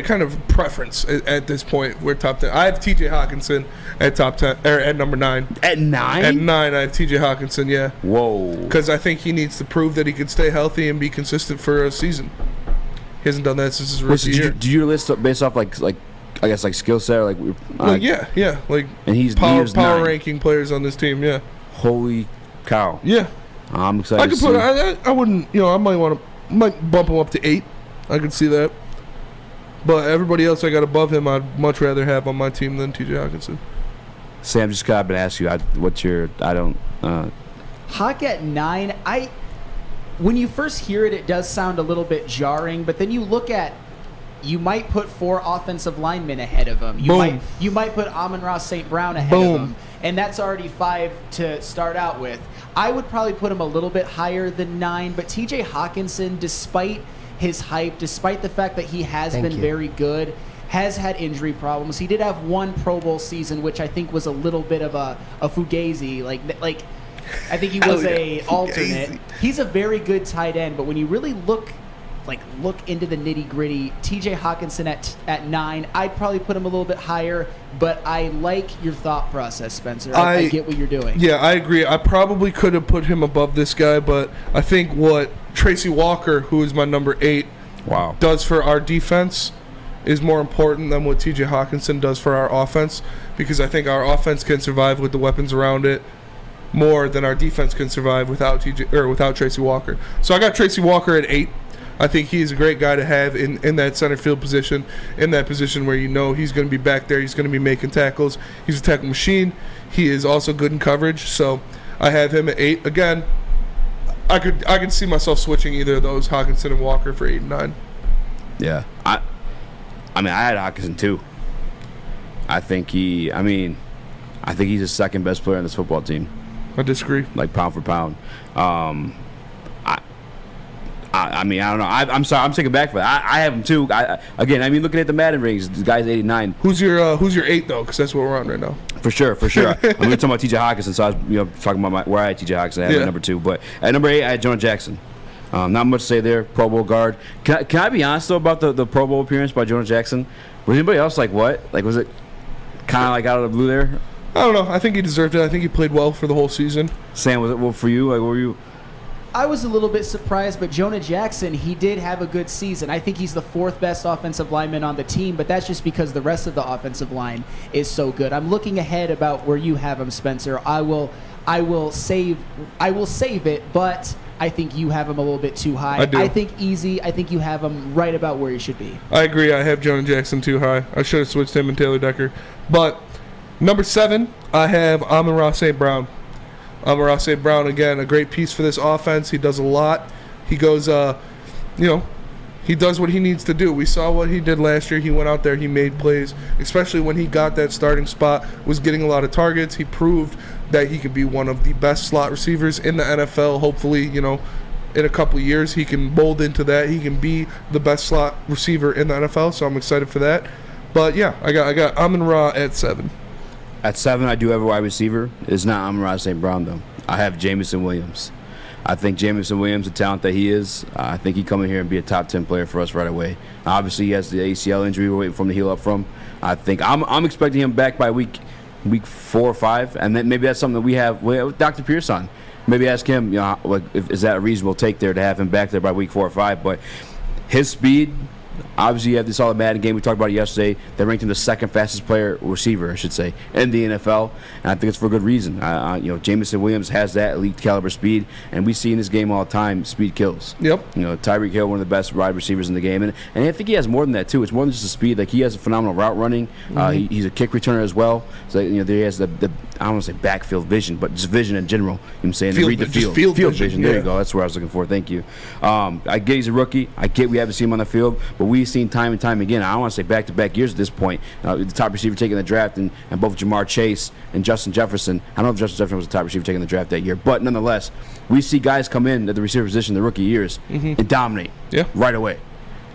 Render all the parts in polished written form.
kind of preference at this point. We're top 10. I have T.J. Hawkinson at top 10 or at number 9. At 9? At 9, I have T.J. Hawkinson. Yeah. Whoa. Because I think he needs to prove that he can stay healthy and be consistent for a season. He hasn't done that since his rookie year. Do you list based off like I guess like skill set or like yeah, like and he's power 9. ranking players on this team. Yeah. Holy cow. Yeah. I'm excited. I could put. I wouldn't. I might bump him up to 8. I could see that. But everybody else I got above him, I'd much rather have on my team than T.J. Hawkinson. Sam, just got to ask you, what's your? I don't. Hawk at 9. When you first hear it, it does sound a little bit jarring. But then you look at. You might put 4 offensive linemen ahead of him. You might put Amon-Ra St. Brown ahead of him. And that's already 5 to start out with. I would probably put him a little bit higher than 9. But T.J. Hawkinson, despite his hype, despite the fact that he has been very good, has had injury problems. He did have one Pro Bowl season, which I think was a little bit of a fugazi. Like I think he was a alternate. He's a very good tight end, but when you really look into the nitty-gritty, T.J. Hawkinson at 9, I'd probably put him a little bit higher, but I like your thought process, Spencer. I get what you're doing. Yeah, I agree. I probably could have put him above this guy, but I think what Tracy Walker, who is my number 8, does for our defense is more important than what T.J. Hawkinson does for our offense, because I think our offense can survive with the weapons around it more than our defense can survive without Tracy Walker. So I got Tracy Walker at 8. I think he's a great guy to have in that center field position, in that position where he's going to be back there. He's going to be making tackles. He's a tackle machine. He is also good in coverage. So I have him at 8. Again, I could see myself switching either of those, Hawkinson and Walker, for 8 and 9. Yeah. I had Hawkinson too. I think he's the second best player on this football team. I disagree. Like pound for pound. I don't know. I'm sorry. I'm taking back for that. I have him too. Looking at the Madden ratings, the guy's 89. Who's your 8 though? Because that's what we're on right now. For sure. I'm talking about T.J. Hawkinson. So I was talking about where I had T.J. Hawkinson. I had number 2, but at number 8, I had Jonah Jackson. Not much to say there. Pro Bowl guard. Can I be honest though about the Pro Bowl appearance by Jonah Jackson? Was anybody else like what? Like was it kind of like out of the blue there? I don't know. I think he deserved it. I think he played well for the whole season. Sam, was it well for you? Like, what were you? I was a little bit surprised, but Jonah Jackson, he did have a good season. I think he's the 4th best offensive lineman on the team, but that's just because the rest of the offensive line is so good. I'm looking ahead about where you have him, Spencer. I will save it, but I think you have him a little bit too high. I do. I think you have him right about where he should be. I agree. I have Jonah Jackson too high. I should have switched him and Taylor Decker. But number 7, I have Amon-Ra St. Brown. Amon-Ra St. Brown, again, a great piece for this offense. He does a lot. He goes, he does what he needs to do. We saw what he did last year. He went out there, he made plays, especially when he got that starting spot, was getting a lot of targets. He proved that he could be one of the best slot receivers in the NFL. Hopefully, in a couple of years, he can mold into that. He can be the best slot receiver in the NFL, so I'm excited for that. But, yeah, I got Amon-Ra at 7. At 7, I do have a wide receiver. It's not Amon-Ra St. Brown, though. I have Jameson Williams. I think Jameson Williams, the talent that he is, I think he come in here and be a top 10 player for us right away. Obviously, he has the ACL injury we're waiting for him to heal up from. I think I'm expecting him back by week 4 or 5, and then maybe that's something that we have with Dr. Pierce on. Maybe ask him, is that a reasonable take there to have him back there by week 4 or 5? But his speed. Obviously, you have this all Madden game. We talked about it yesterday. They ranked him the 2nd fastest receiver, I should say, in the NFL, and I think it's for a good reason. Jameson Williams has that elite caliber speed, and we see in this game all the time, speed kills. Yep. Tyreek Hill, one of the best wide receivers in the game, and I think he has more than that too. It's more than just the speed. Like he has a phenomenal route running. He's a kick returner as well. So there he has the I don't want to say backfield vision, but just vision in general. You know what I'm saying? To read the field. Field vision. There you go. That's what I was looking for. Thank you. I get he's a rookie. I get we haven't seen him on the field, but we've seen time and time again. I don't want to say back-to-back years at this point. The top receiver taking the draft, and both Jamar Chase and Justin Jefferson. I don't know if Justin Jefferson was the top receiver taking the draft that year, but nonetheless, we see guys come in at the receiver position the rookie years and dominate right away.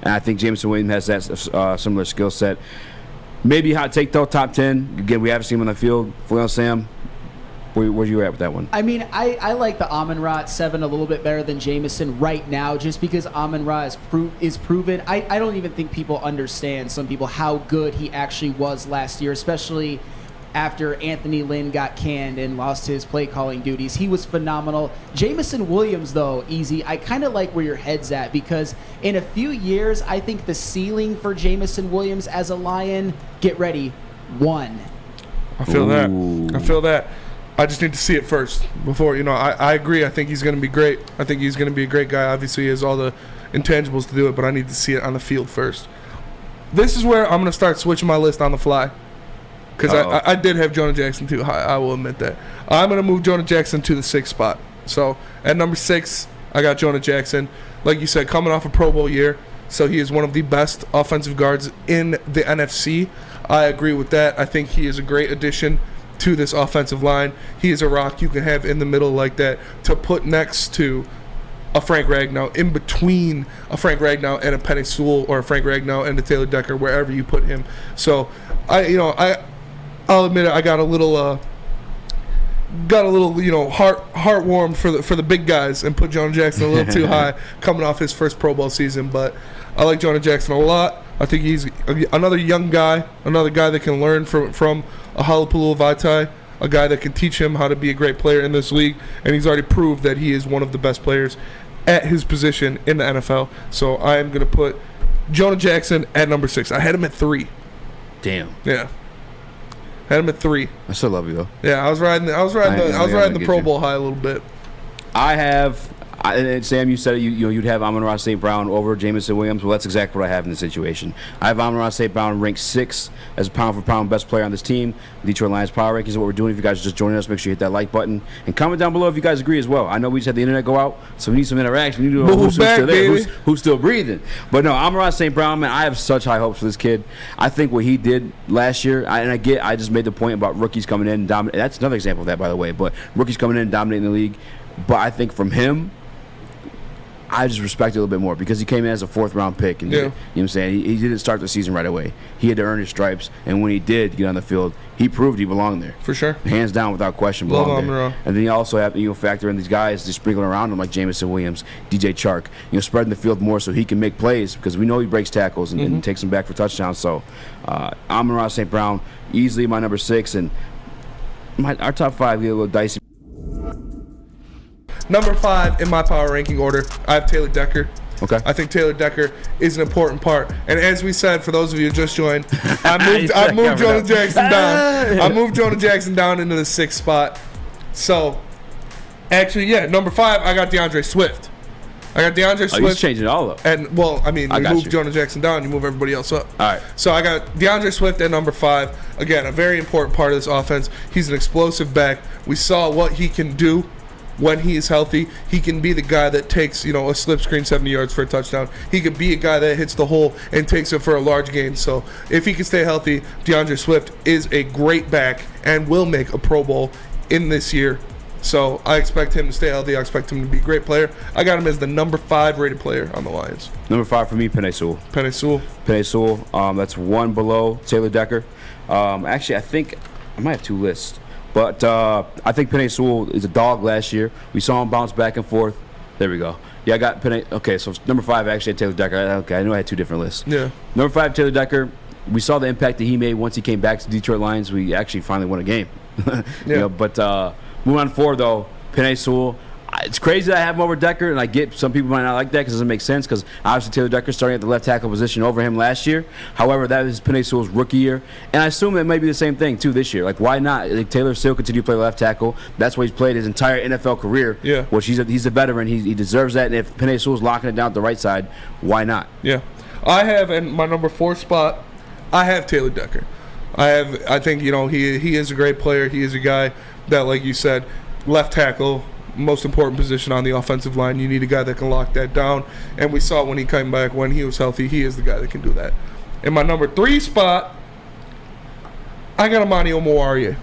And I think Jameson Williams has that similar skill set. Maybe hot take though, top 10. Again, we haven't seen him on the field. Sam, Where you at with that one? I mean, I like the Amon-Ra at 7 a little bit better than Jameson right now, just because Amon-Ra is proven. I don't even think people understand, some people, how good he actually was last year, especially after Anthony Lynn got canned and lost his play calling duties. He was phenomenal. Jameson Williams, though, easy. I kind of like where your head's at, because in a few years, I think the ceiling for Jameson Williams as a Lion, get ready, 1. I feel that. I feel that. I just need to see it first before, I agree. I think he's going to be great. I think he's going to be a great guy. Obviously, he has all the intangibles to do it, but I need to see it on the field first. This is where I'm going to start switching my list on the fly, because I did have Jonah Jackson too high. I will admit that. I'm going to move Jonah Jackson to the 6th spot. So at number 6, I got Jonah Jackson. Like you said, coming off a Pro Bowl year, so he is one of the best offensive guards in the NFC. I agree with that. I think he is a great addition to this offensive line. He is a rock you can have in the middle like that to put next to a Frank Ragnow, in between a Frank Ragnow and a Penei Sewell, or a Frank Ragnow and a Taylor Decker, wherever you put him. So I'll admit it, I got a little heart warmed for the big guys and put Jonah Jackson a little too high coming off his first Pro Bowl season. But I like Jonah Jackson a lot. I think he's another young guy, another guy that can learn from a Halapulu Vaitai, a guy that can teach him how to be a great player in this league, and he's already proved that he is one of the best players at his position in the NFL. So I am going to put Jonah Jackson at number 6. I had him at 3. Damn. Yeah. Had him at 3. I still love you though. Yeah, I was riding the Pro Bowl high a little bit. And Sam, you said you'd have Amon-Ra St. Brown over Jameson Williams. Well, that's exactly what I have in this situation. I have Amon-Ra St. Brown ranked 6 as a pound-for-pound best player on this team. Detroit Lions Power Rankings is what we're doing. If you guys are just joining us, make sure you hit that like button. And comment down below if you guys agree as well. I know we just had the internet go out, so we need some interaction. We need to know who's still there, who's still breathing. But no, Amon-Ra St. Brown, man, I have such high hopes for this kid. I think what he did last year, I just made the point about rookies coming in and dominating. That's another example of that, by the way. But rookies coming in and dominating the league. But I think from him, I just respect it a little bit more, because he came in as a 4th-round pick, and you know what I'm saying, he didn't start the season right away. He had to earn his stripes, and when he did get on the field, he proved he belonged there. For sure. Hands down, without question, belonged there. And then you also have to factor in these guys just sprinkling around him, like Jameson Williams, DJ Chark, spreading the field more so he can make plays, because we know he breaks tackles and takes them back for touchdowns. So Amon-Ra St. Brown, easily my number 6, and our top 5 get a little dicey. Number 5 in my power ranking order, I have Taylor Decker. Okay. I think Taylor Decker is an important part. And as we said, for those of you who just joined, I moved Jonah Jackson down. I moved Jonah Jackson down into the 6th spot. So, actually, number 5, I got DeAndre Swift. I got DeAndre Swift. You're changing it all up. And, you move Jonah Jackson down, you move everybody else up. All right. So I got DeAndre Swift at number 5. Again, a very important part of this offense. He's an explosive back. We saw what he can do when he is healthy. He can be the guy that takes, a slip screen 70 yards for a touchdown. He could be a guy that hits the hole and takes it for a large gain. So if he can stay healthy, DeAndre Swift is a great back and will make a Pro Bowl in this year. So I expect him to stay healthy. I expect him to be a great player. I got him as the number 5 rated player on the Lions. Number 5 for me, Penei Sewell. Penei Sewell. That's 1 below Taylor Decker. Actually, I think I might have 2 lists. But I think Penei Sewell is a dog last year. We saw him bounce back and forth. There we go. Yeah, I got Penei. Okay, so number 5 actually had Taylor Decker. Okay, I knew I had 2 different lists. Yeah. Number 5, Taylor Decker. We saw the impact that he made once he came back to the Detroit Lions. We actually finally won a game. But moving on 4, though, Penei Sewell. It's crazy that I have him over Decker, and I get some people might not like that because it doesn't make sense, because obviously Taylor Decker starting at the left tackle position over him last year. However, that is Penei Sewell's rookie year, and I assume it may be the same thing too this year. Like, why not? Like, Taylor still continue to play left tackle. That's what he's played his entire NFL career. Yeah. Which he's a veteran. He deserves that, and if Penei Sewell's locking it down at the right side, why not? Yeah. I have in my number 4 spot, I have Taylor Decker. I think he is a great player. He is a guy that, like you said, left tackle, most important position on the offensive line. You need a guy that can lock that down, and we saw when he came back, when he was healthy, he is the guy that can do that. In my number 3 spot, I got Amani Omowarie.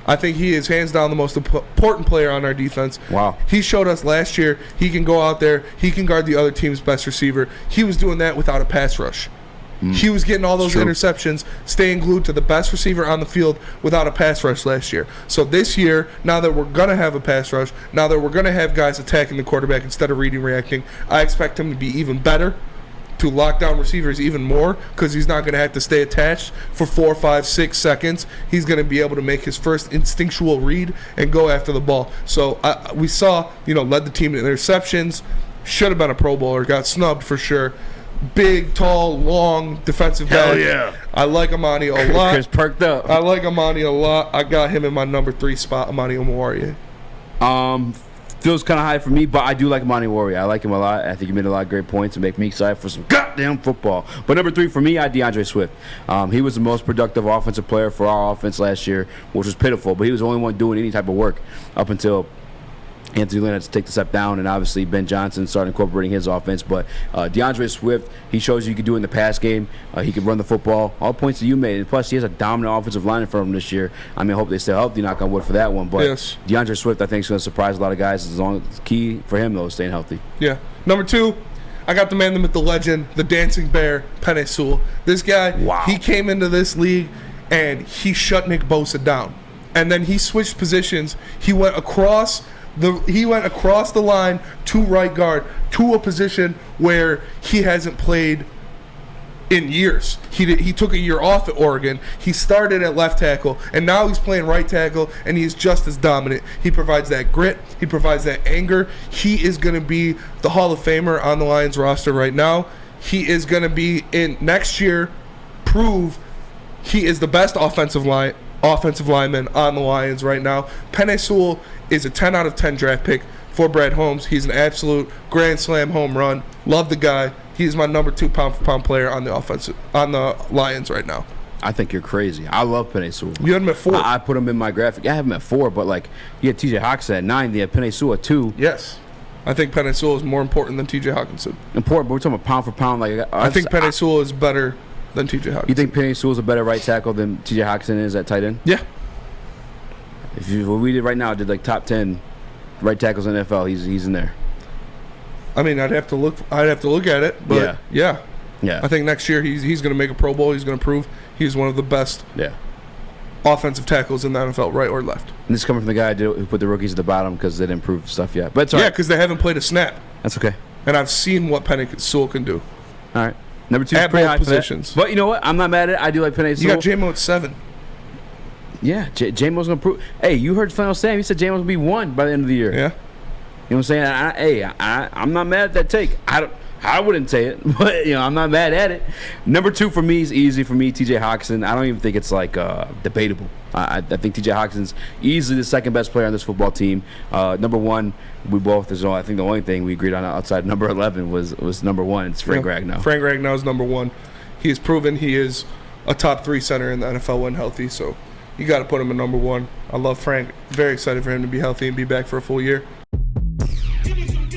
I think he is hands down the most important player on our defense. Wow. He showed us last year he can go out there, he can guard the other team's best receiver. He was doing that without a pass rush. He was getting all those interceptions, staying glued to the best receiver on the field without a pass rush last year. So this year, now that we're going to have a pass rush, now that we're going to have guys attacking the quarterback instead of reading, reacting, I expect him to be even better, to lock down receivers even more, because he's not going to have to stay attached for 4, 5, 6 seconds. He's going to be able to make his first instinctual read and go after the ball. So we saw, led the team in interceptions, should have been a Pro Bowler, got snubbed for sure. Big, tall, long defensive back. Hell yeah. I like Amani a lot. Chris perked up. I like Amani a lot. I got him in my number 3 spot, Amani Omowarie. Feels kind of high for me, but I do like Amani Warrior. I like him a lot. I think he made a lot of great points and make me excited for some goddamn football. But number 3 for me, I had DeAndre Swift. He was the most productive offensive player for our offense last year, which was pitiful, but he was the only one doing any type of work up until Anthony Lynn had to take the step down, and obviously Ben Johnson started incorporating his offense. But DeAndre Swift, he shows you can do it in the pass game. He can run the football. All points that you made. And plus, he has a dominant offensive line in front of him this year. I mean, I hope they stay healthy, knock on wood for that one. But yes. DeAndre Swift, I think, is going to surprise a lot of guys. As long as key for him, though, is staying healthy. Yeah. Number 2, I got the man, the myth, the legend, the dancing bear, Penei Sewell. This guy, he came into this league, and he shut Nick Bosa down. And then he switched positions. He went across the line to right guard, to a position where he hasn't played in years. He took a year off at Oregon. He started at left tackle, and now he's playing right tackle, and he's just as dominant. He provides that grit. He provides that anger. He is going to be the Hall of Famer on the Lions roster right now. He is going to be in next year, prove he is the best offensive lineman on the Lions right now. Penei Sewell is a 10 out of 10 draft pick for Brad Holmes. He's an absolute grand slam home run. Love the guy. He's my number 2 pound-for-pound player on the Lions right now. I think you're crazy. I love Penei Sewell. You had him at 4. I put him in my graphic. I have him at 4, but you had T.J. Hawkinson at 9. You had Penei Sewell at 2. Yes. I think Penei Sewell is more important than T.J. Hawkinson. Important, but we're talking about pound for pound. I think Penei Sewell is better than T.J. Hawkinson. You think Penei Sewell is a better right tackle than T.J. Hawkinson is at tight end? Yeah. What we did right now, did top 10 right tackles in the NFL, he's in there. I mean, I'd have to look at it, but yeah. I think next year he's going to make a Pro Bowl. He's going to prove he's one of the best offensive tackles in the NFL, right or left. And this is coming from the guy who put the rookies at the bottom because they didn't improve stuff yet. But yeah, because they haven't played a snap. That's okay. And I've seen what Penei Sewell can do. All right. Number 2 is at pretty both high positions. But you know what? I'm not mad at it. I do like Penei Sewell. You got J-Mo at 7. Yeah, J-Mo's going to prove. Hey, you heard Flannel Sam. He said J-Mo's going to be 1 by the end of the year. Yeah. You know what I'm saying? I'm not mad at that take. I wouldn't say it, but I'm not mad at it. Number 2 for me is easy for me, T.J. Hawkinson. I don't even think it's debatable. I think T.J. Hawkinson's easily the second best player on this football team. Number 1, we both. I think the only thing we agreed on outside number 11 was number 1. It's Frank Ragnow. Frank Ragnow is number 1. He has proven he is a top 3 center in the NFL when healthy. So you got to put him at number 1. I love Frank. Very excited for him to be healthy and be back for a full year. Give me some